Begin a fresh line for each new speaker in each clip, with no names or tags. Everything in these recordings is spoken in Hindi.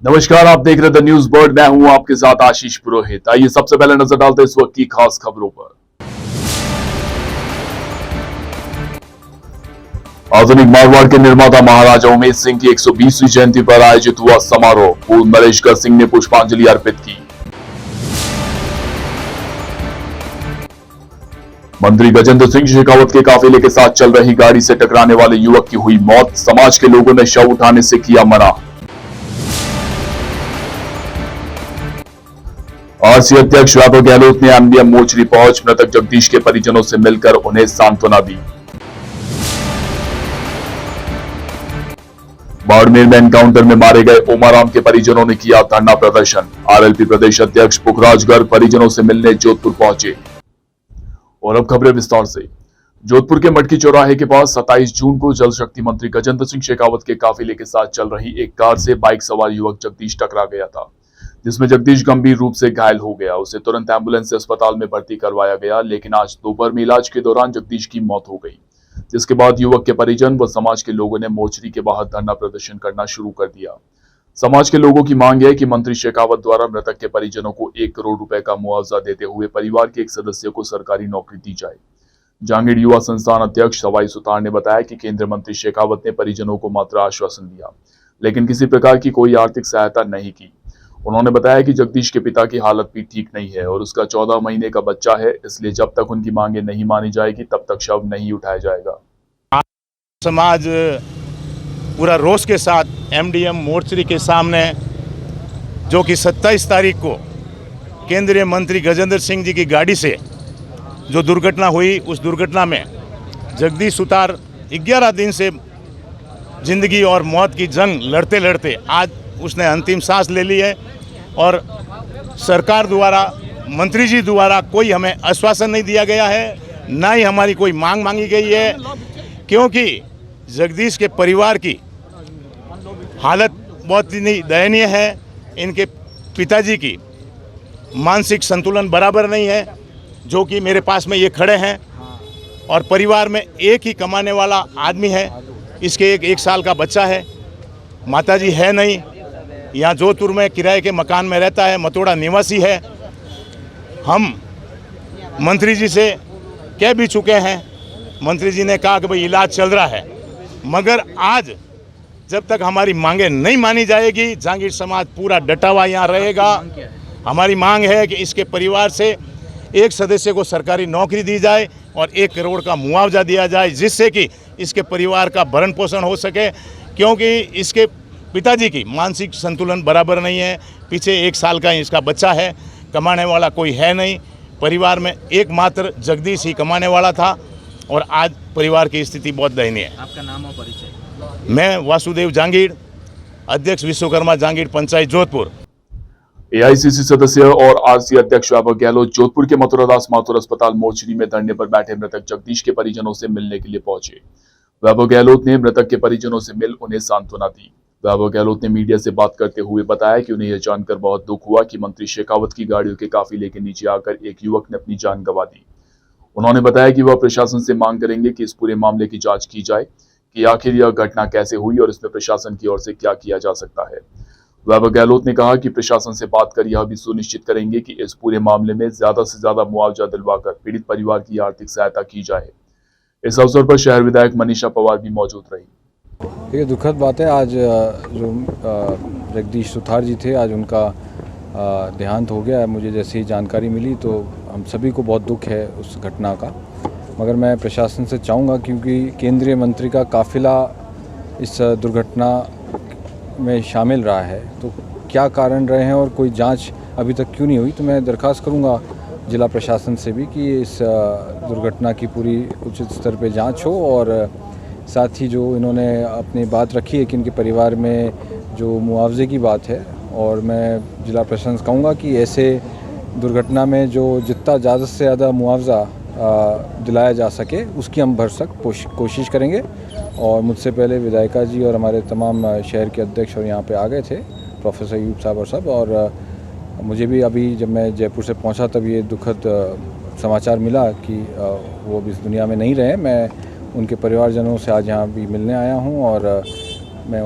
नमस्कार, आप देख रहे द न्यूज बर्ड। मैं हूं आपके साथ आशीष पुरोहित। आइए सबसे पहले नजर डालते हैं इस वक्त की खास खबरों पर। आधुनिक मारवाड़ के निर्माता महाराजा उमेश सिंह की 120वीं जयंती पर आयोजित हुआ समारोह। पूर्व नरेशकर सिंह ने पुष्पांजलि अर्पित की। मंत्री गजेंद्र सिंह शेखावत के काफिले के साथ चल रही गाड़ी से टकराने वाले युवक की हुई मौत। समाज के लोगों ने शव उठाने से किया मना। आरसी अध्यक्ष वैभव गहलोत ने एमडीएम मोचरी पहुंच मृतक जगदीश के परिजनों से मिलकर उन्हें सांत्वना दी। बाड़मेर में एनकाउंटर में मारे गए ओमाराम के परिजनों ने किया धरना प्रदर्शन। आरएलपी प्रदेश अध्यक्ष पुखराज गर्ग परिजनों से मिलने जोधपुर पहुंचे। और अब खबरें विस्तार से। जोधपुर के मटकी चौराहे के पास 27 जून को जल शक्ति मंत्री गजेंद्र सिंह शेखावत के काफिले के साथ चल रही एक कार से बाइक सवार युवक जगदीश टकरा गया था, जिसमें जगदीश गंभीर रूप से घायल हो गया। उसे तुरंत एम्बुलेंस से अस्पताल में भर्ती करवाया गया, लेकिन आज दोपहर में इलाज के दौरान जगदीश की मौत हो गई, जिसके बाद युवक के परिजन व समाज के लोगों ने मोर्चरी के बाहर धरना प्रदर्शन करना शुरू कर दिया। समाज के लोगों की मांग है कि मंत्री शेखावत द्वारा मृतक के परिजनों को 1 करोड़ रुपए का मुआवजा देते हुए परिवार के एक सदस्य को सरकारी नौकरी दी जाए। जांगीड़ युवा संस्थान अध्यक्ष सवाई सुतार ने बताया कि केंद्रीय मंत्री शेखावत ने परिजनों को मात्र आश्वासन दिया, लेकिन किसी प्रकार की कोई आर्थिक सहायता नहीं की। उन्होंने बताया कि जगदीश के पिता की हालत भी ठीक नहीं है और उसका 14 महीने का बच्चा है, इसलिए जब तक उनकी मांगे नहीं मानी जाएगी तब तक शव नहीं उठाया जाएगा।
समाज पूरा रोष के साथ एमडीएम मोर्चरी के सामने, जो कि 27 तारीख को केंद्रीय मंत्री गजेंद्र सिंह जी की गाड़ी से जो दुर्घटना हुई, उस दुर्घटना में जगदीश सुतार 11 दिन से जिंदगी और मौत की जंग लड़ते लड़ते आज उसने अंतिम सांस ले ली है। और सरकार द्वारा, मंत्री जी द्वारा कोई हमें आश्वासन नहीं दिया गया है, ना ही हमारी कोई मांग मांगी गई है, क्योंकि जगदीश के परिवार की हालत बहुत ही दयनीय है। इनके पिताजी की मानसिक संतुलन बराबर नहीं है, जो कि मेरे पास में ये खड़े हैं, और परिवार में एक ही कमाने वाला आदमी है। इसके एक साल का बच्चा है, माताजी है नहीं, यहाँ जोधपुर में किराए के मकान में रहता है, मतोड़ा निवासी है। हम मंत्री जी से कह भी चुके हैं, मंत्री जी ने कहा कि भाई इलाज चल रहा है, मगर आज जब तक हमारी मांगे नहीं मानी जाएगी, जांगीड़ समाज पूरा डटा हुआ यहाँ रहेगा। हमारी मांग है कि इसके परिवार से एक सदस्य को सरकारी नौकरी दी जाए और 1 करोड़ का मुआवजा दिया जाए, जिससे कि इसके परिवार का भरण पोषण हो सके, क्योंकि इसके पिताजी की मानसिक संतुलन बराबर नहीं है। पीछे 1 साल का इसका बच्चा है, कमाने वाला कोई है नहीं। परिवार में एकमात्र जगदीश ही कमाने वाला था और आज परिवार की स्थिति बहुत दयनीय है।
आपका नाम और परिचय?
मैं वासुदेव जांगीड़, अध्यक्ष विश्वकर्मा जांगीड़ पंचायत जोधपुर।
एआईसीसी सदस्य और आरसी अध्यक्ष वैभव गहलोत जोधपुर के मथुरादास माथुर अस्पताल मोर्चरी में धरने पर बैठे मृतक जगदीश के परिजनों से मिलने के लिए पहुंचे। वैभव गहलोत ने मृतक के परिजनों से मिल उन्हें सांत्वना दी। वैभव गहलोत ने मीडिया से बात करते हुए बताया कि उन्हें यह जानकर बहुत दुख हुआ कि मंत्री शेखावत की गाड़ियों के काफिले के नीचे आकर एक युवक ने अपनी जान गंवा दी। उन्होंने बताया कि वह प्रशासन से मांग करेंगे कि इस पूरे मामले की जांच की जाए कि आखिर यह घटना कैसे हुई और इसमें प्रशासन की ओर से क्या किया जा सकता है। वैभव गहलोत ने कहा कि प्रशासन से बात कर यह भी सुनिश्चित करेंगे कि इस पूरे मामले में ज्यादा से ज्यादा मुआवजा दिलवाकर पीड़ित परिवार की आर्थिक सहायता की जाए। इस अवसर पर शहर विधायक मनीषा पवार भी मौजूद रही।
ये दुखद बात है, आज जो जगदीश सुतार जी थे, आज उनका देहांत हो गया। मुझे जैसे ही जानकारी मिली तो हम सभी को बहुत दुख है उस घटना का, मगर मैं प्रशासन से चाहूँगा, क्योंकि केंद्रीय मंत्री का काफिला इस दुर्घटना में शामिल रहा है, तो क्या कारण रहे हैं और कोई जांच अभी तक क्यों नहीं हुई, तो मैं दरख्वास्त करूँगा जिला प्रशासन से भी कि इस दुर्घटना की पूरी उचित स्तर पे जांच हो। और साथ ही जो इन्होंने अपनी बात रखी है कि इनके परिवार में जो मुआवजे की बात है, और मैं जिला प्रशासन से कहूँगा कि ऐसे दुर्घटना में जो जितना ज़्यादा से ज़्यादा मुआवजा दिलाया जा सके उसकी हम भरसक कोशिश करेंगे। और मुझसे पहले विधायिका जी और हमारे तमाम शहर के अध्यक्ष और यहाँ पे आ गए थे, प्रोफेसर यूब साहब और सब, और मुझे भी अभी जब मैं जयपुर से पहुँचा तब ये दुखद समाचार मिला कि वो अब इस दुनिया में नहीं रहे। मैं उनके परिवारजनों से आज यहाँ भी मिलने आया हूँ और मैं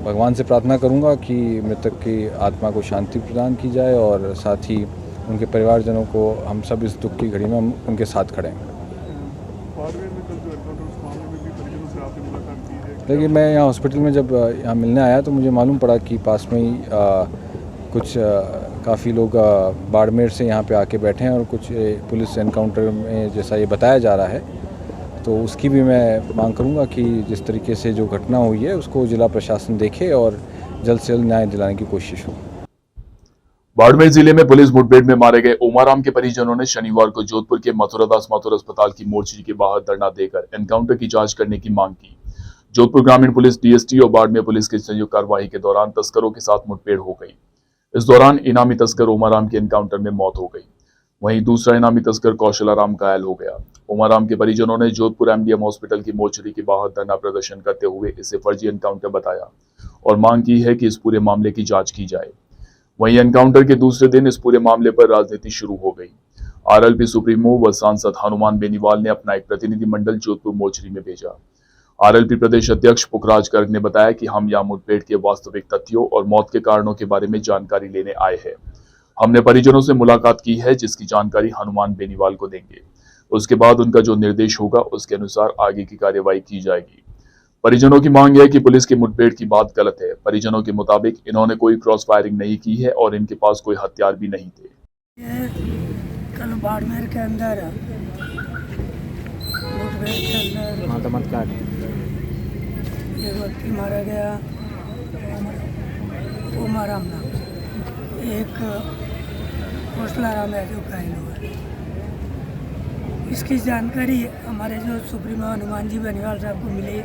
भगवान से प्रार्थना करूंगा कि मृतक की आत्मा को शांति प्रदान की जाए और साथ ही उनके परिवारजनों को हम सब इस दुख की घड़ी में हम उनके साथ खड़े हैं।
बाड़मेर में कल जो एनकाउंटर उस मामले में भी परिजनों से आपने मुलाकात की है?
देखिए, मैं यहाँ हॉस्पिटल में जब यहाँ मिलने आया तो मुझे मालूम पड़ा कि पास में ही कुछ काफ़ी लोग बाड़मेर से यहाँ पे आके बैठे हैं और कुछ पुलिस एनकाउंटर में जैसा ये बताया जा रहा है, तो उसकी भी मैं मांग करूँगा कि जिस तरीके से जो घटना हुई है उसको जिला प्रशासन देखे और जल्द से जल्द न्याय दिलाने की कोशिश हो।
बाड़मेर जिले में पुलिस मुठभेड़ में मारे गए ओमाराम के परिजनों ने शनिवार को जोधपुर के मथुरादास माथुर अस्पताल की मोर्चरी के बाहर धरना देकर एनकाउंटर की जांच करने की मांग की। जोधपुर ग्रामीण पुलिस, डीएसटी और बाड़मेर पुलिस की संयुक्त कार्रवाई के दौरान तस्करों के साथ मुठभेड़ हो गई। इस दौरान इनामी तस्कर ओमाराम की एनकाउंटर में मौत हो गई। वहीं दूसरा इनामी तस्कर कौशलाराम घायल हो गया। ओमाराम के परिजनों ने जोधपुर एमडीएम हॉस्पिटल की मोर्चरी के बाहर धरना प्रदर्शन करते हुए इसे फर्जी एनकाउंटर बताया और मांग की है कि इस पूरे मामले की जांच की जाए। वहीं एनकाउंटर के दूसरे दिन इस पूरे मामले पर राजनीति शुरू हो गई। आरएलपी सुप्रीमो व सांसद हनुमान बेनीवाल ने अपना एक प्रतिनिधिमंडल जोधपुर मोर्चरी में भेजा। आरएलपी प्रदेश अध्यक्ष पुखराज गर्ग ने बताया कि हम यहां मुठभेड़ के वास्तविक तथ्यों और मौत के कारणों के बारे में जानकारी लेने आए हैं। हमने परिजनों से मुलाकात की है, जिसकी जानकारी हनुमान बेनीवाल को देंगे। उसके बाद उनका जो निर्देश होगा उसके अनुसार आगे की कार्यवाही की जाएगी। परिजनों की मांग है कि पुलिस की मुठभेड़ की बात गलत है। परिजनों के मुताबिक इन्होंने कोई क्रॉस फायरिंग नहीं की है और इनके पास कोई हथियार भी नहीं थे।
ये कल बाड़मेर के अंदर मुठभेड़ के अंदर एक व्यक्ति मारा गया, ओमाराम नाम, एक कौशलाराम है जो घायल हुआ। इसकी जानकारी हमारे जो सुप्रीमो हनुमान जी बेनीवाल साहब को मिली।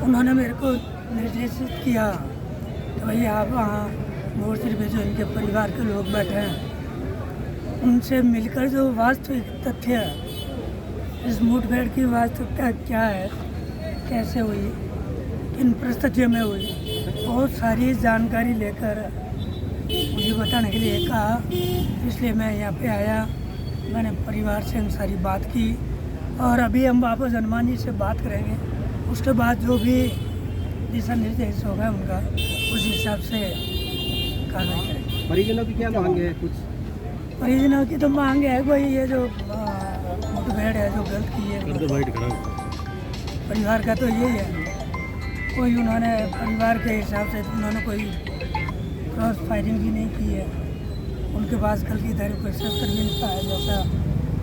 उन्होंने मेरे को निर्देशित किया कि भाई आप वहाँ मोर्चरी पे जो इनके परिवार के लोग बैठे हैं उनसे मिलकर जो वास्तविक तथ्य है, इस मुठभेड़ की वास्तविकता क्या है, कैसे हुई, किन परिस्थितियों में हुई, बहुत सारी जानकारी लेकर मुझे बताने के लिए कहा। इसलिए मैं यहाँ पे आया। मैंने परिवार से सारी बात की और अभी हम वापस हनुमान जी से बात करेंगे। उसके बाद जो भी दिशा निर्देश होगा उनका, उस हिसाब से कार्रवाई करेंगे।
परिजनों की क्या मांग है? कुछ
परिजनों की तो मांग है भाई, ये जो मुठभेड़ है जो गलत की है, परिवार का तो यही है। कोई उन्होंने परिवार के हिसाब से उन्होंने कोई क्रॉस फायरिंग भी नहीं की है। उनके पास कल की तारीख कोई शस्त्र भी नहीं पाया, जैसा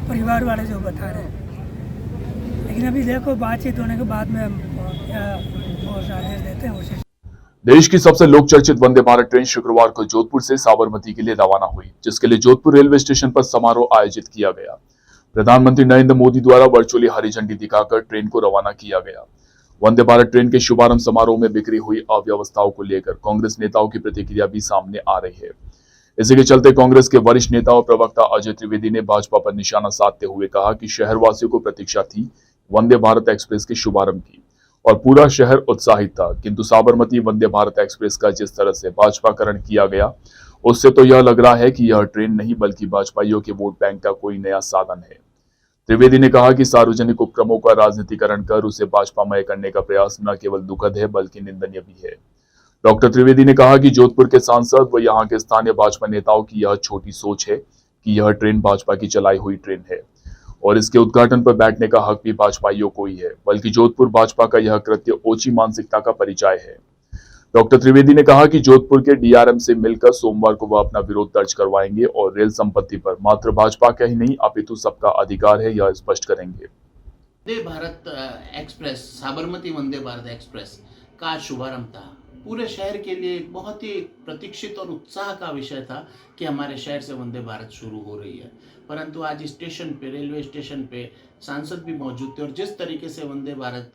परिवार वाले जो बता रहे हैं। लेकिन अभी देखो, बातचीत होने के बाद में हम क्या आदेश देते हैं उसे।
देश की सबसे लोकचर्चित वंदे भारत ट्रेन शुक्रवार को जोधपुर से साबरमती के लिए रवाना हुई, जिसके लिए जोधपुर रेलवे स्टेशन पर समारोह आयोजित किया गया। प्रधानमंत्री नरेंद्र मोदी द्वारा वर्चुअली हरी झंडी दिखाकर ट्रेन को रवाना किया गया। वंदे भारत ट्रेन के शुभारंभ समारोह में बिखरी हुई अव्यवस्थाओं को लेकर कांग्रेस नेताओं की प्रतिक्रिया भी सामने आ रही है। इसी के चलते कांग्रेस के वरिष्ठ नेता और प्रवक्ता अजय त्रिवेदी ने भाजपा पर निशाना साधते हुए कहा कि शहरवासियों को प्रतीक्षा थी वंदे भारत एक्सप्रेस के शुभारंभ की और पूरा शहर उत्साहित था, किंतु साबरमती वंदे भारत एक्सप्रेस का जिस तरह से भाजपाकरण किया गया, उससे तो यह लग रहा है कि यह ट्रेन नहीं बल्कि भाजपाइयों के वोट बैंक का कोई नया साधन है। त्रिवेदी ने कहा कि सार्वजनिक उपक्रमों का राजनीतिकरण कर उसे भाजपामय करने का प्रयास न केवल दुखद है बल्कि निंदनीय भी है। डॉक्टर त्रिवेदी ने कहा कि जोधपुर के सांसद व यहाँ के स्थानीय भाजपा नेताओं की यह छोटी सोच है कि यह ट्रेन भाजपा की चलाई हुई ट्रेन है और इसके उद्घाटन पर बैठने का हक भी भाजपाइयों को ही है, बल्कि जोधपुर भाजपा का यह कृत्य ओछी मानसिकता का परिचाय है। डॉक्टर त्रिवेदी ने कहा कि जोधपुर के डीआरएम से मिलकर सोमवार को वह अपना विरोध दर्ज करवाएंगे और रेल संपत्ति पर मात्र भाजपा का ही नहीं अपितु सबका अधिकार है, यह स्पष्ट करेंगे।
वंदे भारत एक्सप्रेस, साबरमती वंदे भारत एक्सप्रेस का शुभारंभ था। पूरे शहर के लिए एक बहुत ही प्रतीक्षित और उत्साह का विषय था कि हमारे शहर से वंदे भारत शुरू हो रही है। परंतु आज स्टेशन पे, रेलवे स्टेशन पे सांसद भी मौजूद थे और जिस तरीके से वंदे भारत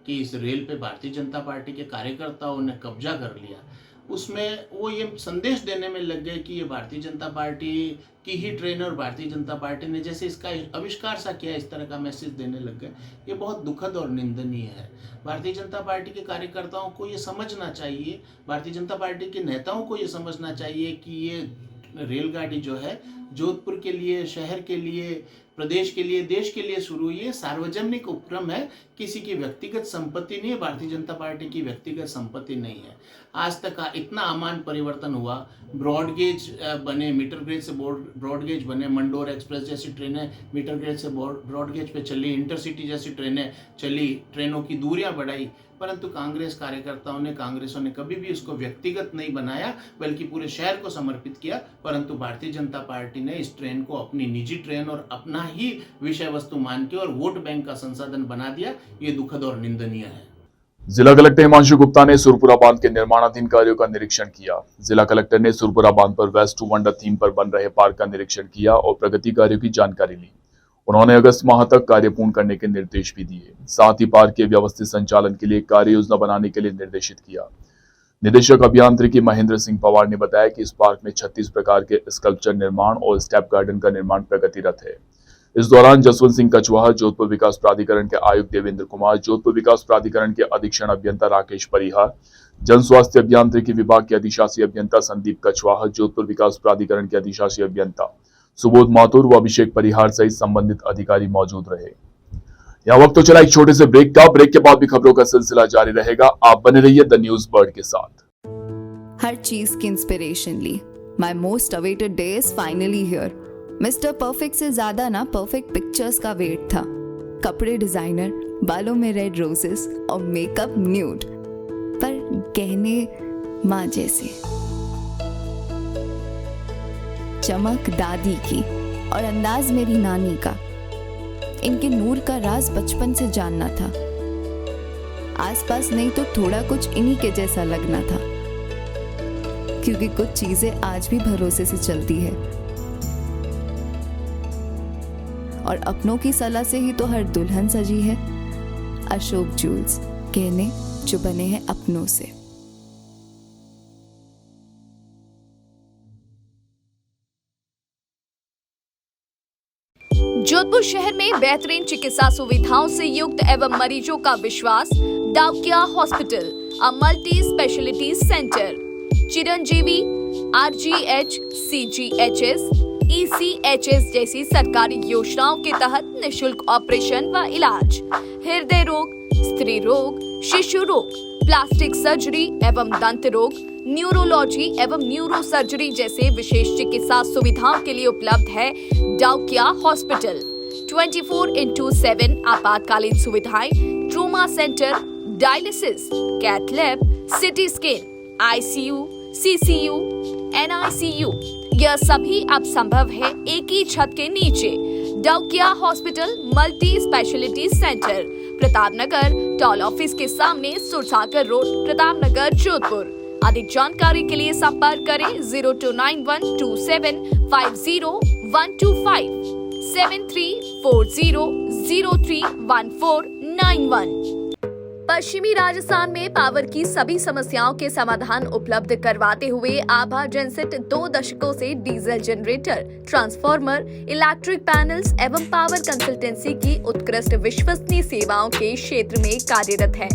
की इस रेल पे भारतीय जनता पार्टी के कार्यकर्ताओं ने कब्जा कर लिया, उसमें वो ये संदेश देने में लग गए कि ये भारतीय जनता पार्टी की ही ट्रेन और भारतीय जनता पार्टी ने जैसे इसका आविष्कार सा किया, इस तरह का मैसेज देने लग गए। ये बहुत दुखद और निंदनीय है। भारतीय जनता पार्टी के कार्यकर्ताओं को ये समझना चाहिए, भारतीय जनता पार्टी के नेताओं को ये समझना चाहिए कि ये रेलगाड़ी जो है जोधपुर के लिए, शहर के लिए, प्रदेश के लिए, देश के लिए शुरू हुई है। सार्वजनिक उपक्रम है, किसी की व्यक्तिगत संपत्ति नहीं है, भारतीय जनता पार्टी की व्यक्तिगत संपत्ति नहीं है। आज तक इतना अमान परिवर्तन हुआ, ब्रॉडगेज बने, मीटर गेज से ब्रॉडगेज बने, मंडोर एक्सप्रेस जैसी ट्रेनें मीटर गेज से ब्रॉडगेज पे चली, इंटरसिटी जैसी ट्रेनें चली, ट्रेनों की दूरियां बढ़ाई, परंतु कांग्रेस कार्यकर्ताओं ने, कांग्रेसों ने कभी भी उसको व्यक्तिगत नहीं बनाया, बल्कि पूरे शहर को समर्पित किया। परंतु भारतीय जनता पार्टी ने इस ट्रेन को अपनी निजी ट्रेन और अपना ही विषय वस्तु मान के और वोट बैंक का संसाधन बना दिया। ये दुखद और निंदनीय है।
जिला कलेक्टर हिमांशु गुप्ता ने सुरपुरा बांध के निर्माणाधीन कार्यों का निरीक्षण किया। जिला कलेक्टर ने सुरपुरा बांध पर वेस्ट टू वंडर थीम पर बन रहे पार्क का निरीक्षण किया और प्रगति कार्यों की जानकारी ली। उन्होंने अगस्त माह तक कार्य पूर्ण करने के निर्देश भी दिए। साथ ही पार्क के व्यवस्थित संचालन के लिए कार्य योजना बनाने के लिए निर्देशित किया। निदेशक अभियांत्रिकी महेंद्र सिंह पवार ने बताया कि इस पार्क में 36 प्रकार के स्कल्पचर निर्माण और स्टेप गार्डन का निर्माण प्रगतिरत है। इस दौरान जसवंत सिंह कछवाहा, जोधपुर विकास प्राधिकरण के आयुक्त देवेंद्र कुमार, जोधपुर विकास प्राधिकरण के अधीक्षण अभियंता राकेश परिहार, जन स्वास्थ्य अभियांत्रिकी विभाग के अधिशासी अभियंता संदीप कछवाहा, जोधपुर विकास प्राधिकरण के अधिशासी अभियंता सुबोध माथुर व अभिषेक परिहार सहित संबंधित अधिकारी मौजूद रहे। यह वक्त तो चला एक छोटे से ब्रेक का। ब्रेक के बाद भी खबरों का सिलसिला जारी रहेगा। आप बने रहिए द न्यूज बर्ड के साथ।
हर चीज की इंस्पिरेशन ली। My most awaited day is finally here. Mister perfect से ज्यादा ना परफेक्ट पिक्चर्स का वेट था। कपड़े डिजाइनर, बालों में रेड रोजेस और मेकअप न्यूड, पर गहने माँ जैसे। चमक दादी की और अंदाज मेरी नानी का। इनके नूर का राज बचपन से जानना था। आसपास नहीं तो थोड़ा कुछ इन्हीं के जैसा लगना था, क्योंकि कुछ चीजें आज भी भरोसे से चलती है और अपनों की सलाह से ही तो हर दुल्हन सजी है। अशोक ज्वेल्स, गहने जो बने हैं अपनों से।
जोधपुर शहर में बेहतरीन चिकित्सा सुविधाओं से युक्त एवं मरीजों का विश्वास Daukiya hospital, a multi specialty centre. Chiranjeevi, RGH, CGHS, ECHS जैसी सरकारी योजनाओं के तहत निशुल्क ऑपरेशन व इलाज, हृदय रोग, स्त्री रोग, शिशु रोग, प्लास्टिक सर्जरी एवं दंत रोग, न्यूरोलॉजी एवं न्यूरो सर्जरी जैसे विशेष चिकित्सा सुविधाओं के लिए उपलब्ध है डाउकिया हॉस्पिटल। 24/7 आपातकालीन सुविधाएं, trauma centre, dialysis, cath lab, CT scan, ICU, CCU, NICU, यह सभी अब संभव है एक ही छत के नीचे। Daukiya hospital multi specialty centre, Pratapnagar toll office के सामने, सुरसागर रोड, प्रतापनगर, जोधपुर। अधिक जानकारी के लिए संपर्क करें 02912750 7340031491। पश्चिमी राजस्थान में पावर की सभी समस्याओं के समाधान उपलब्ध करवाते हुए आभा जेनसेट 2 दशकों से diesel generator, transformer, electric panels एवं पावर कंसल्टेंसी की उत्कृष्ट विश्वसनीय सेवाओं के क्षेत्र में कार्यरत है।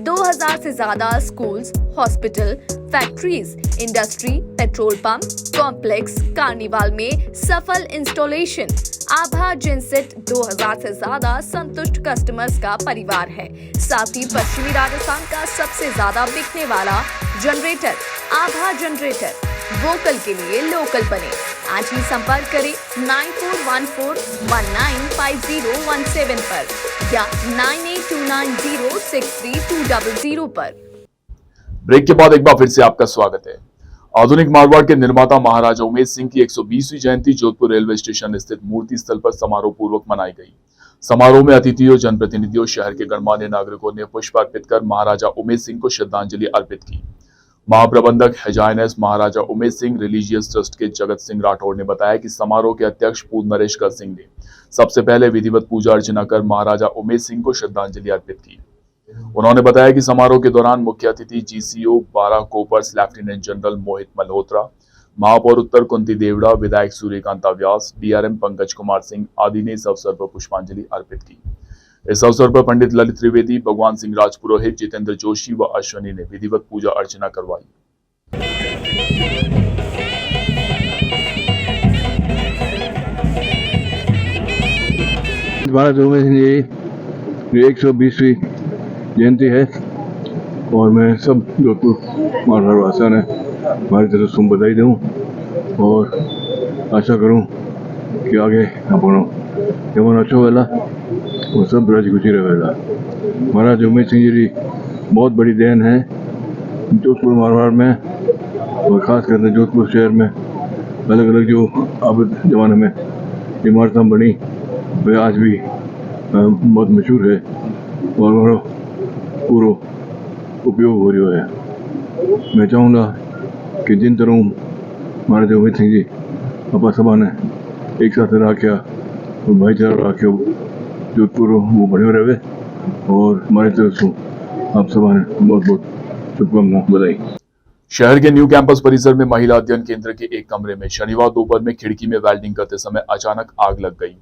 2000 से ज्यादा schools, hospital, factories, industry, petrol pump, complex, carnival में सफल इंस्टॉलेशन। आभा जेनसेट 2000 से ज्यादा संतुष्ट कस्टमर्स का परिवार है। साथ ही पश्चिमी राजस्थान का सबसे ज्यादा बिकने वाला जनरेटर आभा जनरेटर। वोकल के लिए लोकल बने। आज ही संपर्क करें 9414195017 पर या 9829063200 पर।
ब्रेक के बाद एक बार फिर से आपका स्वागत है। आधुनिक मारवाड़ के निर्माता महाराजा उमेश सिंह की 120वीं जयंती जोधपुर रेलवे स्टेशन स्थित मूर्ति स्थल पर समारोह पूर्वक मनाई गई। समारोह में अतिथियों, जनप्रतिनिधियों, शहर के गणमान्य नागरिकों ने पुष्प अर्पित कर महाराजा उमेश सिंह को श्रद्धांजलि अर्पित की। महाप्रबंधक हजाइनस महाराजा उमेश सिंह रिलीजियस ट्रस्ट के जगत सिंह राठौड़ ने बताया कि समारोह के अध्यक्ष पूर्ण नरेशकर सिंह ने सबसे पहले विधिवत पूजा अर्चना कर महाराजा उमेश सिंह को श्रद्धांजलि अर्पित की। उन्होंने बताया कि समारोह के दौरान मुख्य अतिथि GCO 12 कोपर्स लेफ्टिनेंट जनरल मोहित मल्होत्रा, महापौर उत्तर कुंती देवड़ा, विधायक सूर्यकांता व्यास, DRM पंकज कुमार सिंह आदि ने इस अवसर पर पुष्पांजलि अर्पित की। इस अवसर पर पंडित ललित त्रिवेदी, भगवान सिंह राजपुरोहित, जितेंद्र जोशी व अश्वनी ने विधिवत पूजा अर्चना करवाई।
महाराज जोगमेर सिंह जी की 120वीं जयंती है और मैं सब जोधपुर मारवाड़ वासियों ने हमारी तरफ से बधाई दूँ और आशा करूँ कि आगे अपनो जमन अच्छो वेला और सब राजी खुशी रहेगा। महाराज जोगमेर सिंह जी की बहुत बड़ी देन है जोधपुर मारवाड़ में और ख़ास करके जोधपुर शहर में अलग अलग जो अब ज़माने में इमारतें बनी वे आज भी बहुत मशहूर है और वो पूरा उपयोग हो रहा है। मैं चाहूँगा कि जिन तरह महाराज जोगमेर सिंह जी अपना सभा ने एक साथ रखा और भाईचारा रखो जोधपुर वो बढ़िया रहे और हमारी तरफ से आप सभा ने बहुत बहुत शुभकामना बधाई।
शहर के न्यू कैंपस परिसर में महिला अध्ययन केंद्र के एक कमरे में शनिवार दोपहर में खिड़की में वेल्डिंग करते समय अचानक आग लग गई।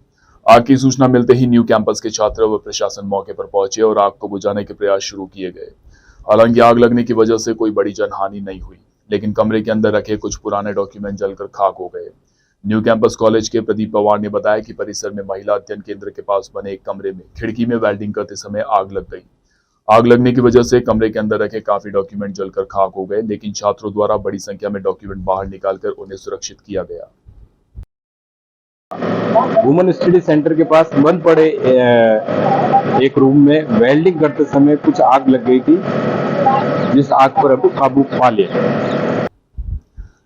आग की सूचना मिलते ही न्यू कैंपस के छात्र व प्रशासन मौके पर पहुंचे और आग को बुझाने के प्रयास शुरू किए गए। हालांकि आग लगने की वजह से कोई बड़ी जनहानि नहीं हुई, लेकिन कमरे के अंदर रखे कुछ पुराने डॉक्यूमेंट जलकर खाक हो गए। न्यू कैंपस कॉलेज के प्रदीप पवार ने बताया कि परिसर में महिला अध्ययन केंद्र के पास बने एक कमरे में खिड़की में वेल्डिंग करते समय आग लग गई। आग लगने की वजह से कमरे के अंदर रखे काफी डॉक्यूमेंट जलकर खाक हो गए, लेकिन छात्रों द्वारा बड़ी संख्या में डॉक्यूमेंट बाहर निकालकर उन्हें सुरक्षित किया गया।
वुमेन स्टडी सेंटर के पास बंद पड़े एक रूम में वेल्डिंग करते समय कुछ आग लग गई थी, जिस आग पर अब काबू पा लिया।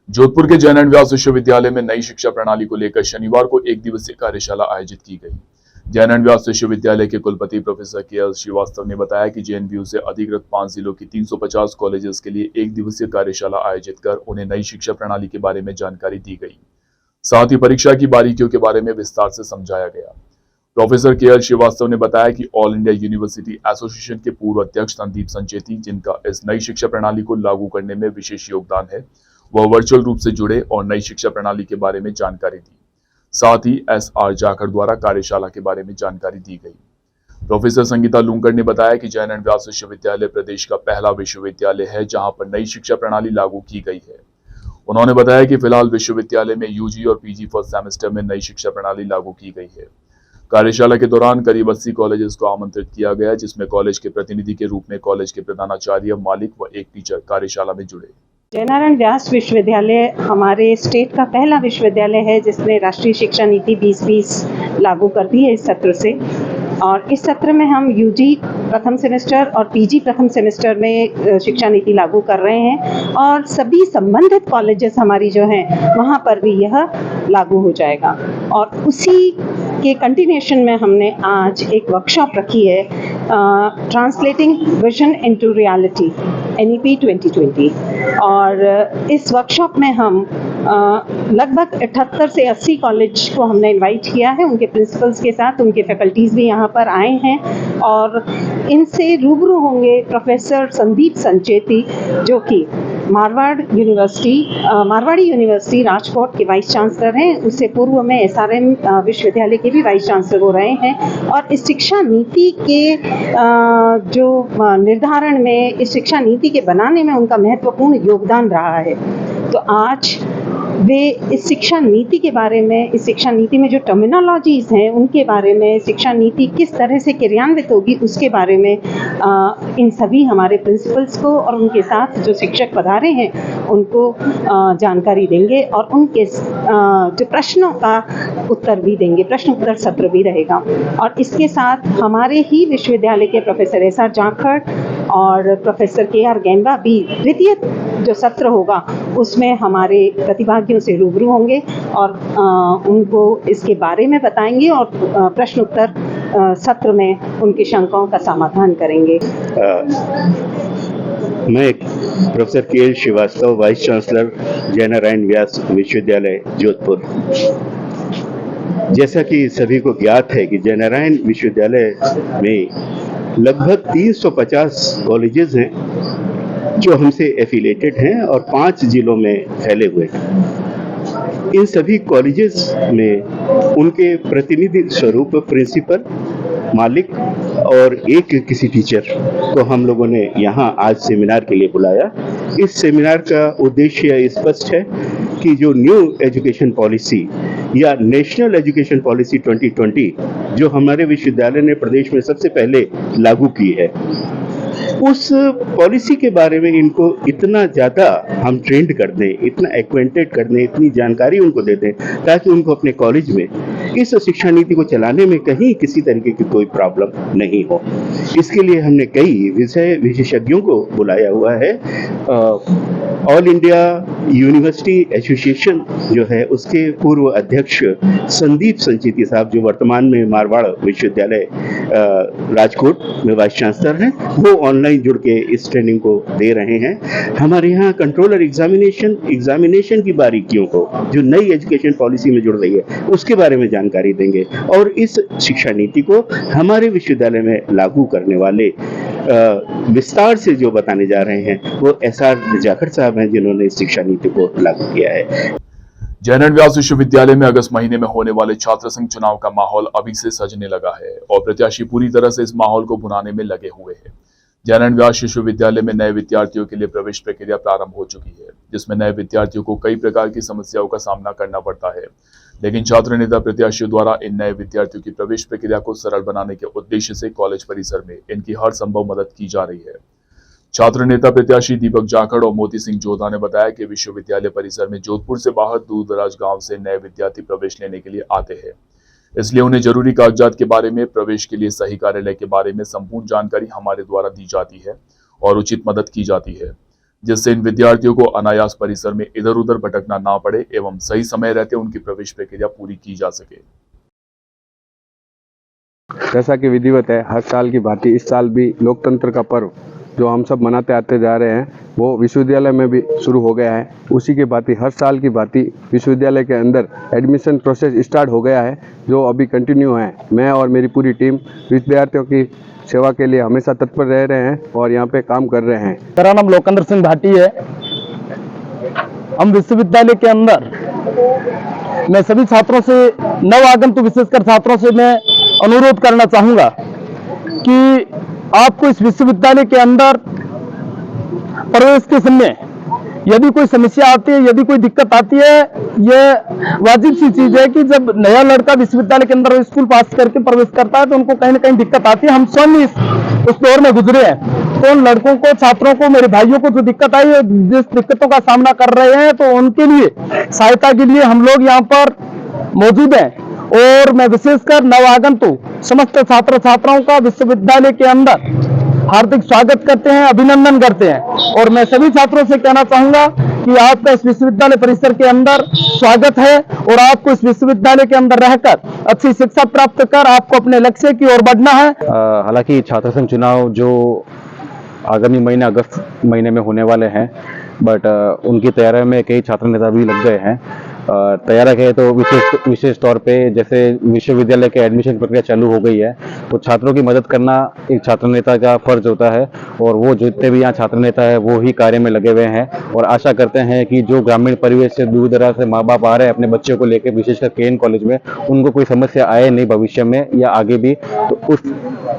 जोधपुर के जैन एंड व्यास विश्वविद्यालय में नई शिक्षा प्रणाली को लेकर शनिवार को एक दिवसीय कार्यशाला आयोजित की गई। जैन एंड व्यास विश्वविद्यालय के कुलपति प्रोफेसर के.एल. श्रीवास्तव ने बताया कि जेएनयू से अधिकृत 5 जिलों की 350 कॉलेजेस के लिए एक दिवसीय कार्यशाला आयोजित कर उन्हें नई शिक्षा प्रणाली के बारे में जानकारी दी गई। साथ ही परीक्षा की बारीकियों के बारे में विस्तार से समझाया गया। प्रोफेसर के.एल. श्रीवास्तव ने बताया कि ऑल इंडिया यूनिवर्सिटी एसोसिएशन के पूर्व अध्यक्ष संदीप संचेती, जिनका इस नई शिक्षा प्रणाली को लागू करने में विशेष योगदान है, वह वर्चुअल रूप से जुड़े और नई शिक्षा प्रणाली के बारे में जानकारी दी। साथ ही एस.आर. जाखड़ द्वारा कार्यशाला के बारे में जानकारी दी गई। प्रोफेसर संगीता लूंकर ने बताया कि जैन एंड व्यास विश्वविद्यालय प्रदेश का पहला विश्वविद्यालय है जहां पर नई शिक्षा प्रणाली लागू की गई है। उन्होंने बताया कि फिलहाल विश्वविद्यालय में यूजी और पीजी फर्स्ट सेमेस्टर में नई शिक्षा प्रणाली लागू की गई है। कार्यशाला के दौरान करीब 80 कॉलेजेस को आमंत्रित किया गया, जिसमें कॉलेज के प्रतिनिधि के रूप में कॉलेज के प्रधानाचार्य, मालिक व एक टीचर कार्यशाला में जुड़े।
जैन एंड व्यास विश्वविद्यालय हमारे स्टेट का पहला विश्वविद्यालय है जिसने राष्ट्रीय शिक्षा नीति 2020 लागू कर दी है इस सत्र से। और इस सत्र में हम यूजी प्रथम सेमेस्टर और पीजी प्रथम सेमेस्टर में शिक्षा नीति लागू कर रहे हैं और सभी संबंधित कॉलेजेस हमारी जो हैं वहाँ पर भी यह लागू हो जाएगा। और उसी के कंटिन्यूएशन में हमने आज एक वर्कशॉप रखी है, translating vision into reality NEP 2020। और इस वर्कशॉप में हम लगभग 78 से 80 कॉलेज को हमने इनवाइट किया है, उनके प्रिंसिपल्स के साथ, उनके फैकल्टीज़ भी यहाँ पर आए हैं और इनसे रूबरू होंगे प्रोफेसर संदीप संचेती, जो कि मारवाड़ी यूनिवर्सिटी राजकोट के वाइस चांसलर हैं। उससे पूर्व में SRM विश्वविद्यालय के भी वाइस चांसलर हो रहे हैं और इस शिक्षा नीति के जो निर्धारण में, इस शिक्षा नीति के बनाने में उनका महत्वपूर्ण योगदान रहा है। तो आज वे इस शिक्षा नीति के बारे में, इस शिक्षा नीति में जो टर्मिनोलॉजीज़ हैं उनके बारे में, शिक्षा नीति किस तरह से क्रियान्वित होगी उसके बारे में इन सभी हमारे प्रिंसिपल्स को और उनके साथ जो शिक्षक पधारे हैं उनको जानकारी देंगे और उनके जो प्रश्नों का उत्तर भी देंगे, प्रश्न उत्तर सत्र भी रहेगा। और इसके साथ हमारे ही विश्वविद्यालय के प्रोफेसर S.R. जाखड़ और प्रोफेसर K.R. गैंबा भी द्वितीय जो सत्र होगा उसमें हमारे प्रतिभागियों से रूबरू होंगे और उनको इसके बारे में बताएंगे और प्रश्न उत्तर सत्र में उनकी शंकाओं का समाधान करेंगे।
मैं प्रोफेसर के.एल. Srivastava, vice chancellor Jain and Vyas विश्वविद्यालय जोधपुर। जैसा कि सभी को ज्ञात है कि जैन एंड विश्वविद्यालय में लगभग 350 कॉलेजेस हैं जो हमसे एफिलेटेड हैं और 5 जिलों में फैले हुए हैं। इन सभी कॉलेजेस में उनके प्रतिनिधि स्वरूप प्रिंसिपल मालिक और एक किसी टीचर को हम लोगों ने यहाँ आज सेमिनार के लिए बुलाया। इस सेमिनार का उद्देश्य स्पष्ट है कि जो न्यू एजुकेशन पॉलिसी या नेशनल एजुकेशन पॉलिसी 2020 जो हमारे विश्वविद्यालय ने प्रदेश में सबसे पहले लागू की है, उस पॉलिसी के बारे में इनको इतना ज़्यादा हम ट्रेंड कर दें, इतना एक्वेंटेड कर दें, इतनी जानकारी उनको दे दें ताकि उनको अपने कॉलेज में इस शिक्षा नीति को चलाने में कहीं किसी तरीके की कोई प्रॉब्लम नहीं हो। इसके लिए हमने कई विषय विशेषज्ञों को बुलाया हुआ है। ऑल इंडिया यूनिवर्सिटी एसोसिएशन जो है उसके पूर्व अध्यक्ष संदीप संचेती साहब, जो वर्तमान में मारवाड़ विश्वविद्यालय राजकोट में वाइस चांसलर हैं, वो ऑनलाइन जुड़ के इस ट्रेनिंग को दे रहे हैं। हमारे यहाँ कंट्रोलर एग्जामिनेशन की बारीकियों को जो नई एजुकेशन पॉलिसी में जुड़ रही है उसके बारे में जानकारी देंगे और इस शिक्षा नीति को हमारे विश्वविद्यालय में लागू करने वाले विस्तार से जो बताने जा रहे हैं वो SR जाखड़ साहब हैं, जिन्होंने इस शिक्षा नीति को लागू किया है।
जयनारायण व्यास विश्वविद्यालय में अगस्त महीने में होने वाले छात्र संघ चुनाव का माहौल अभी से सजने लगा है और प्रत्याशी पूरी तरह से इस माहौल को भुनाने में लगे हुए हैं। जयनारायण व्यास विश्वविद्यालय में नए विद्यार्थियों के लिए प्रवेश प्रक्रिया प्रारंभ हो चुकी है, जिसमें नए विद्यार्थियों को कई प्रकार की समस्याओं का सामना करना पड़ता है, लेकिन छात्र नेता प्रत्याशियों द्वारा इन नए विद्यार्थियों की प्रवेश प्रक्रिया को सरल बनाने के उद्देश्य से कॉलेज परिसर में इनकी हर संभव मदद की जा रही है। छात्र नेता प्रत्याशी दीपक जाखड़ और मोती सिंह जोधा ने बताया कि विश्वविद्यालय परिसर में जोधपुर से बाहर दूर दराज गांव से नए विद्यार्थी प्रवेश लेने के लिए आते हैं, इसलिए उन्हें जरूरी कागजात के बारे में, प्रवेश के लिए सही कार्यालय के बारे में संपूर्ण जानकारी हमारे द्वारा दी जाती है और उचित मदद की जाती है, जिससे इन विद्यार्थियों को अनायास परिसर में इधर उधर भटकना ना पड़े एवं सही समय रहते उनकी प्रवेश प्रक्रिया पूरी की जा सके।
जैसा कि विधिवत है, हर साल की भांति इस साल भी लोकतंत्र का पर्व जो हम सब मनाते आते जा रहे हैं वो विश्वविद्यालय में भी शुरू हो गया है। उसी की भांति हर साल की भांति विश्वविद्यालय के अंदर एडमिशन प्रोसेस स्टार्ट हो गया है, जो अभी कंटिन्यू है। मैं और मेरी पूरी टीम विद्यार्थियों की सेवा के लिए हमेशा तत्पर रह रहे हैं और यहाँ पे काम कर रहे हैं।
मेरा नाम लोकेंद्र सिंह भाटी है। हम विश्वविद्यालय के अंदर मैं सभी छात्रों से, नव आगंतुक विशेषकर छात्रों से मैं अनुरोध करना चाहूँगा कि आपको इस विश्वविद्यालय के अंदर प्रवेश के समय यदि कोई समस्या आती है, यदि कोई दिक्कत आती है, यह वाजिब सी चीज है कि जब नया लड़का विश्वविद्यालय के अंदर स्कूल पास करके प्रवेश करता है तो उनको कहीं ना कहीं दिक्कत आती है। हम स्वयं उस दौर में गुजरे हैं, तो उन लड़कों को, छात्रों को, मेरे भाइयों को जो दिक्कत आई है, जिस दिक्कतों का सामना कर रहे हैं, तो उनके लिए सहायता के लिए हम लोग यहाँ पर मौजूद हैं। और मैं विशेषकर नवागंतुक समस्त छात्र छात्राओं का विश्वविद्यालय के अंदर हार्दिक स्वागत करते हैं, अभिनंदन करते हैं। और मैं सभी छात्रों से कहना चाहूंगा कि आपका इस विश्वविद्यालय परिसर के अंदर स्वागत है और आपको इस विश्वविद्यालय के अंदर रहकर अच्छी शिक्षा प्राप्त कर आपको अपने लक्ष्य की ओर बढ़ना है।
हालांकि छात्र संघ चुनाव जो आगामी महीने अगस्त महीने में होने वाले हैं, बट उनकी तैयारी में कई छात्र नेता भी लग गए हैं। तैयारी है तो विशेष तौर पे जैसे विश्वविद्यालय के एडमिशन प्रक्रिया चालू हो गई है, तो छात्रों की मदद करना एक छात्र नेता का फर्ज होता है और वो जितने भी यहाँ छात्र नेता है वो ही कार्य में लगे हुए हैं। और आशा करते हैं कि जो ग्रामीण परिवेश से दूर दराज से माँ बाप आ रहे हैं अपने बच्चों को लेकर, विशेषकर केएन कॉलेज में, उनको कोई समस्या आए नहीं भविष्य में या आगे भी, तो उस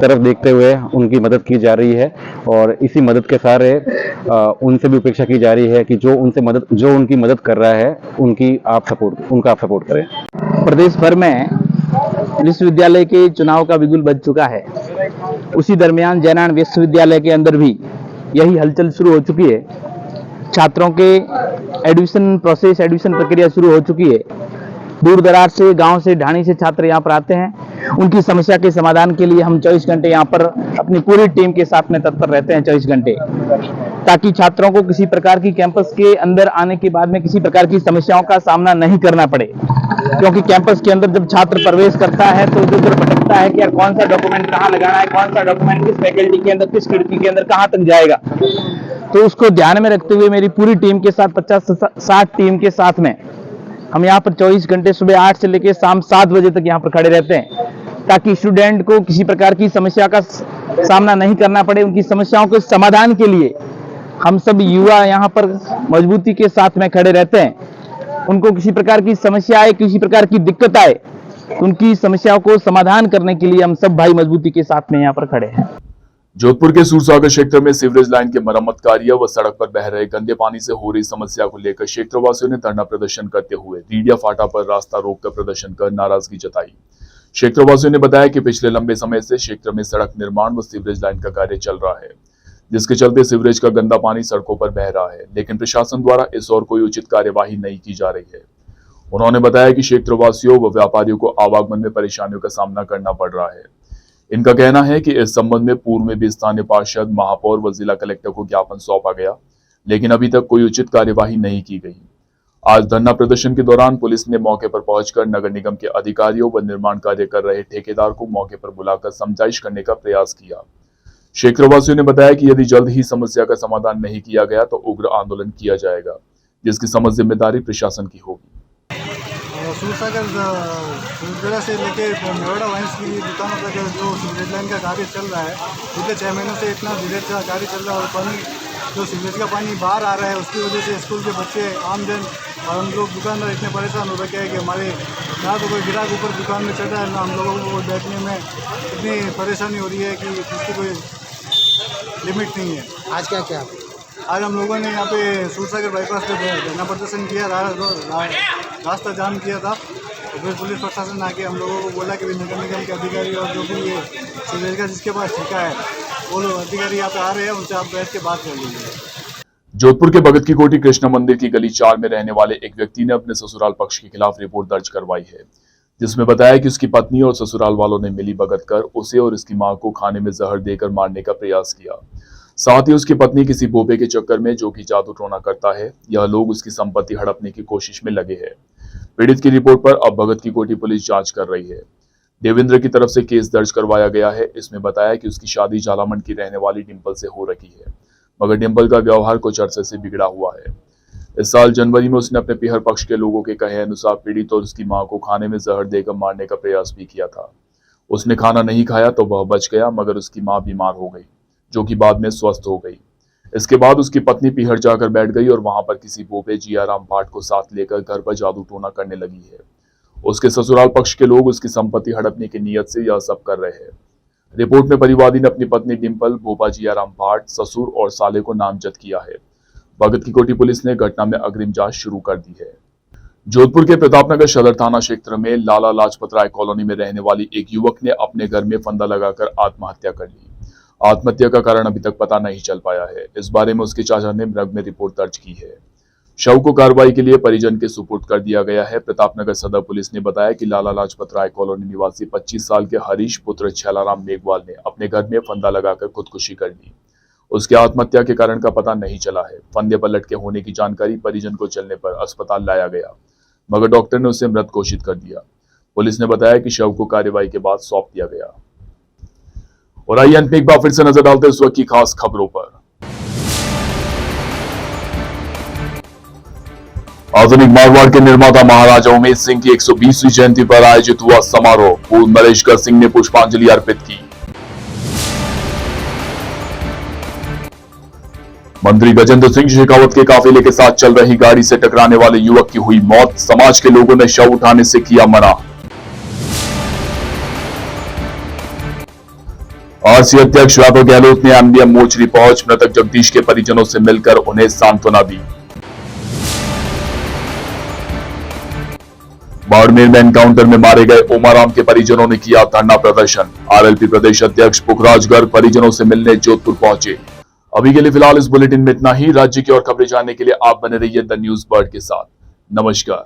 तरफ देखते हुए उनकी मदद की जा रही है। और इसी मदद के सारे उनसे भी अपेक्षा की जा रही है कि जो उनकी मदद कर रहा है उनका आप सपोर्ट करें।
प्रदेश भर में विश्वविद्यालय के चुनाव का बिगुल बज चुका है, उसी दरमियान जयनारायण विश्वविद्यालय के अंदर भी यही हलचल शुरू हो चुकी है। छात्रों के एडमिशन प्रक्रिया शुरू हो चुकी है। दूर दराज से, गांव से, ढाणी से छात्र यहाँ पर आते हैं। उनकी समस्या के समाधान के लिए हम 24 घंटे यहाँ पर अपनी पूरी टीम के साथ में तत्पर रहते हैं, 24 घंटे, ताकि छात्रों को किसी प्रकार की कैंपस के अंदर आने के बाद में किसी प्रकार की समस्याओं का सामना नहीं करना पड़े। क्योंकि कैंपस के अंदर जब छात्र प्रवेश करता है तो इधर भटकता है कि यार कौन सा डॉक्यूमेंट कहाँ लगाना है, कौन सा डॉक्यूमेंट किस फैकल्टी के अंदर, किस खिड़की के अंदर कहाँ तक जाएगा। तो उसको ध्यान में रखते हुए मेरी पूरी टीम के साथ 50 से 60 टीम के साथ में हम यहाँ पर 24 घंटे सुबह 8 से लेकर शाम 7 बजे तक यहाँ पर खड़े रहते हैं, ताकि स्टूडेंट को किसी प्रकार की समस्या का सामना नहीं करना पड़े। उनकी समस्याओं के समाधान के लिए हम सब युवा यहाँ पर मजबूती के साथ में खड़े रहते हैं। उनको किसी प्रकार की समस्या आए, किसी प्रकार की दिक्कत आए तो उनकी समस्याओं को समाधान करने के लिए हम सब भाई मजबूती के साथ में यहाँ पर खड़े हैं।
जोधपुर के सूरसागर क्षेत्र में सीवरेज लाइन के मरम्मत कार्य व सड़क पर बह रहे गंदे पानी से हो रही समस्या को लेकर क्षेत्रवासियों ने धरना प्रदर्शन करते हुए रीडिया फाटा पर रास्ता रोक कर प्रदर्शन कर नाराजगी जताई। क्षेत्रवासियों ने बताया कि पिछले लंबे समय से क्षेत्र में सड़क निर्माण व सीवरेज लाइन का कार्य चल रहा है, जिसके चलते सीवरेज का गंदा पानी सड़कों पर बह रहा है, लेकिन प्रशासन द्वारा इस ओर कोई उचित कार्यवाही नहीं की जा रही है। उन्होंने बताया कि क्षेत्रवासियों व व्यापारियों को आवागमन में परेशानियों का सामना करना पड़ रहा है। इनका कहना है कि इस संबंध में पूर्व में भी स्थानीय पार्षद, महापौर व जिला कलेक्टर को ज्ञापन सौंपा गया, लेकिन अभी तक कोई उचित कार्यवाही नहीं की गई। आज धरना प्रदर्शन के दौरान पुलिस ने मौके पर पहुंचकर नगर निगम के अधिकारियों व निर्माण कार्य कर रहे ठेकेदार को मौके पर बुलाकर समझाइश करने का प्रयास किया। क्षेत्रवासियों ने बताया कि यदि जल्द ही समस्या का समाधान नहीं किया गया तो उग्र आंदोलन किया जाएगा, जिसकी समझ जिम्मेदारी प्रशासन की होगी।
सूरसागर से लेके नोएडा वाइंस की दुकानों तक जो सीवरेज लाइन का कार्य चल रहा है, पिछले 6 महीनों से इतना सीवरेज का कार्य चल रहा है और पानी जो सीवरेज का पानी बाहर आ रहा है, उसकी वजह से स्कूल के बच्चे, आमजन और हम लोग दुकानदार इतने परेशान हो रखे हैं कि हमारे ना तो कोई ग्राहक ऊपर दुकान में चढ़ रहा है, ना हम लोगों को बैठने में इतनी परेशानी हो रही है कि इसकी कोई लिमिट नहीं है।
आज क्या क्या
आज हम लोगों ने यहाँ पे सूरसागर बाईपास पे धरना प्रदर्शन किया, रास्ता जाम किया था, तो फिर पुलिस प्रशासन आके हम लोगों को बोला कि नगर निगम के अधिकारी और जो भी ये सीवरेज का जिसके पास ठेका है वो लोग अधिकारी यहाँ पे आ रहे हैं, उनसे आप बैठ के बात कर लीजिए।
जोधपुर के भगत की कोठी कृष्णा मंदिर की गली 4 में रहने वाले एक व्यक्ति ने अपने ससुराल पक्ष के खिलाफ रिपोर्ट दर्ज करवाई है, जिसमें बताया कि उसकी पत्नी और ससुराल वालों ने मिली भगत कर उसे और उसकी मां को खाने में जहर देकर मारने का प्रयास किया। साथ ही उसकी पत्नी किसी बोबे के चक्कर में, जो कि जादू टोना करता है, यह लोग उसकी संपत्ति हड़पने की कोशिश में लगे हैं। पीड़ित की रिपोर्ट पर अब भगत की कोठी पुलिस जांच कर रही है। देवेंद्र की तरफ से केस दर्ज करवाया गया है। इसमें बताया कि उसकी शादी झालामंड की रहने वाली डिंपल से हो रखी है, मगर डिंपल का व्यवहार कुछ अरसे से बिगड़ा हुआ है। इस साल जनवरी में उसने अपने पीहर पक्ष के लोगों के कहे अनुसार पीड़ित और उसकी मां को खाने में जहर देकर मारने का प्रयास भी किया था। उसने खाना नहीं खाया तो वह बच गया, मगर उसकी मां बीमार हो गई, जो कि बाद में स्वस्थ हो गई। इसके बाद उसकी पत्नी पीहर जाकर बैठ गई और वहां पर किसी बोबे जियाराम भाट को साथ लेकर घर पर जादू टोना करने लगी है। उसके ससुराल पक्ष के लोग उसकी संपत्ति हड़पने की नीयत से यह सब कर रहे हैं। रिपोर्ट में परिवादी ने अपनी पत्नी डिंपल, भोपा जियाराम भाट, ससुर और साले को नामजद किया है। भगत की कोठी पुलिस ने घटना में अग्रिम जांच शुरू कर दी है। जोधपुर के प्रतापनगर सदर थाना क्षेत्र में लाला लाजपत राय कॉलोनी में रहने वाली एक युवक ने अपने घर में फंदा लगाकर आत्महत्या कर ली। आत्महत्या का कारण अभी तक पता नहीं चल पाया है। इस बारे में उसके चाचा ने मृग में रिपोर्ट दर्ज की है। शव को कार्रवाई के लिए परिजन के सुपुर्द कर दिया गया है। प्रतापनगर सदर पुलिस ने बताया कि लाला लाजपत राय कॉलोनी निवासी 25 साल के हरीश पुत्र छलाराम मेघवाल ने अपने घर में फंदा लगाकर खुदकुशी कर ली। उसकी आत्महत्या के कारण का पता नहीं चला है। फंदे पर लटके होने की जानकारी परिजन को चलने पर अस्पताल लाया गया, मगर डॉक्टर ने उसे मृत घोषित कर दिया। पुलिस ने बताया कि शव को कार्रवाई के बाद सौंप दिया गया। और आइए अंत में एक बार फिर से नजर डालते हैं इस वक्त की खास खबरों पर। आधुनिक मारवाड़ के निर्माता महाराजा उमेश सिंह की 120वीं जयंती पर आयोजित हुआ समारोह। पूर्व नरेशकर सिंह ने पुष्पांजलि अर्पित की। मंत्री गजेंद्र सिंह शेखावत के काफिले के साथ चल रही गाड़ी से टकराने वाले युवक की हुई मौत। समाज के लोगों ने शव उठाने से किया मना। आरसी अध्यक्ष वैभव गहलोत ने एमडीएम मोचरी पहुंच मृतक जगदीश के परिजनों से मिलकर उन्हें सांत्वना दी। बाड़मेर में एनकाउंटर में मारे गए ओमाराम के परिजनों ने किया धरना प्रदर्शन। आरएलपी प्रदेश अध्यक्ष पुखराज गर्ग परिजनों से मिलने जोधपुर पहुंचे। अभी के लिए फिलहाल इस बुलेटिन में इतना ही। राज्य की और खबरें जानने के लिए आप बने रहिए द न्यूज बर्ड के साथ। नमस्कार।